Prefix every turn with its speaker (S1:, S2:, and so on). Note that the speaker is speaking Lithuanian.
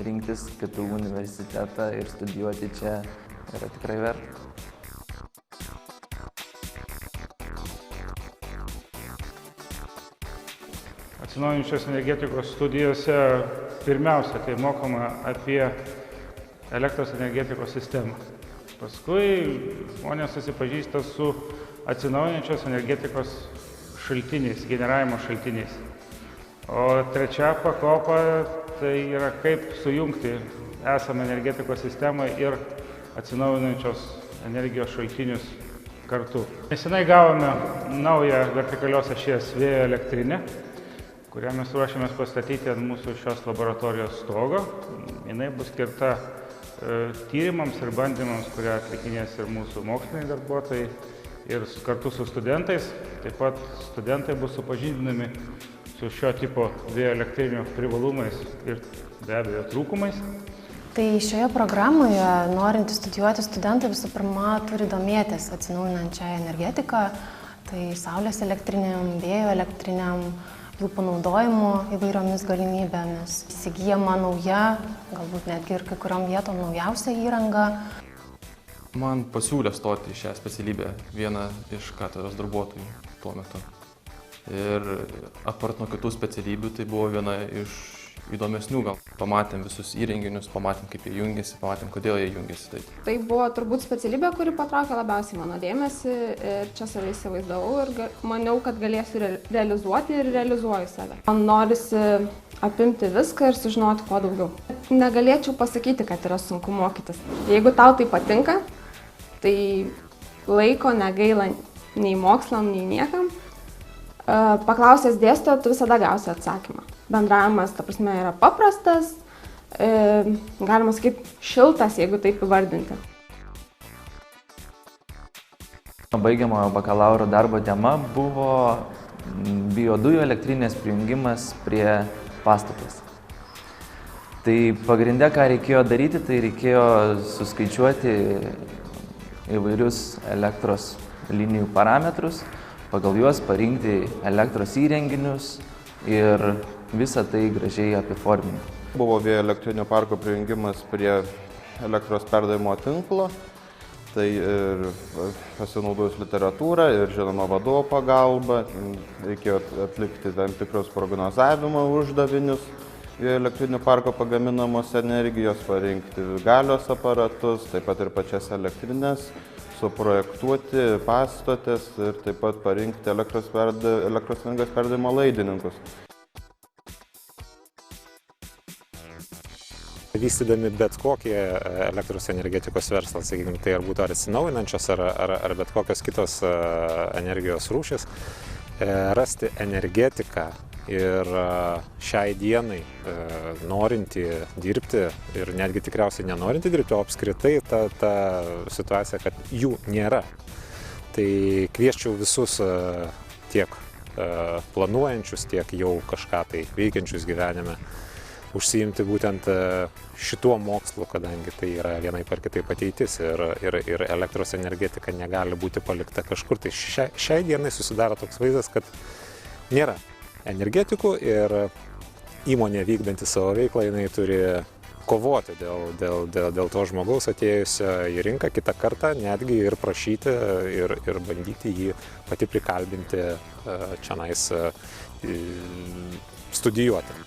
S1: Rinktis KTU universitetą ir studijuoti čia yra tikrai verta.
S2: Atsinaujinančios energetikos studijose pirmiausia tai mokoma apie elektros energetikos sistemą. Paskui žmonės susipažįsta su atsinaujinančios energetikos šaltiniais, generavimo šaltiniais. O trečia pakopa tai yra kaip sujungti esamą energetikos sistemą ir atsinaujinančios energijos šaltinius kartu. Nesenai gavome naują vertikalios ašies vėjo elektrinę, kurią mes ruošiamės pastatyti ant mūsų šios laboratorijos stogo. Jinai bus skirta tyrimams ir bandymams, kurie atlikinės ir mūsų moksliniai darbuotojai ir kartu su studentais. Taip pat studentai bus supažindinami su šio tipo vėjo elektrinių privalumais ir be abejo trūkumais.
S3: Tai šioje programoje norintys studijuoti studentai visų pirma turi domėtis atsinaujinančią energetiką, tai saulės elektrinėm, vėjo elektrinėm, jų panaudojimu įvairiomis galimybėmis. Įsigyjama nauja, galbūt netgi ir kai kuriom vietom naujausia įranga.
S4: Man pasiūlė stoti į šią specialybę vieną iš katedros darbuotojų tuo metu. Ir apart nuo kitų specialybių, tai buvo viena iš įdomesnių gal. Pamatėm visus įrenginius, pamatėm kaip jie jungiasi, pamatėm kodėl jie jungiasi taip.
S5: Tai buvo turbūt specialybė, kuri patraukė labiausiai mano dėmesį ir čia save įsivaizdavau ir maniau, kad galėsiu realizuoti ir realizuoju save. Man norisi apimti viską ir sužinoti kuo daugiau. Negalėčiau pasakyti, kad yra sunku mokytis. Jeigu tau tai patinka, tai laiko negaila nei mokslam, nei niekam. Paklausęs dėstytojo, tu visada gausi atsakymą. Bendravimas, ta prasme, yra paprastas, galima sakyti, šiltas, jeigu taip įvardinti.
S1: Baigiamojo bakalauro darbo tema buvo biodujų elektrinės prijungimas prie pastatas. Tai pagrinde, ką reikėjo daryti, tai reikėjo suskaičiuoti įvairius elektros linijų parametrus, pagal juos parinkti elektros įrenginius ir visą tai gražiai apiforminti.
S6: Buvo vėjo elektrinio parko prijungimas prie elektros perdavimo tinklo, tai ir pasinaudojus literatūrą ir žinoma vadovo pagalba, reikėjo atlikti tam tikrus prognozavimo uždavinius vėjo elektrinio parko pagaminamos energijos, parinkti galios aparatus, taip pat ir pačias elektrinės, suprojektuoti pastotės ir taip pat parinkti elektros energijos perdavimo laidininkus.
S7: Vystydami bet kokį elektros energetikos verslą, sakykime, tai ar būtų atsinaujinančios, ar bet kokios kitos energijos rūšis, rasti energetiką ir šiai dienai norinti dirbti ir netgi tikriausiai nenorinti dirbti, o apskritai ta situacija, kad jų nėra. Tai kvieščiau visus tiek planuojančius, tiek jau kažką tai veikiančius gyvenime užsiimti būtent šituo mokslu, kadangi tai yra vienaip ar kitaip ateitis ir elektros energetika negali būti palikta kažkur. Tai šiai dienai susidaro toks vaizdas, kad nėra energetikų ir įmonė vykdanti savo veiklą, jinai turi kovoti dėl to žmogaus atėjusio į rinką kitą kartą, netgi ir prašyti ir bandyti jį pati prikalbinti čionais studijuoti.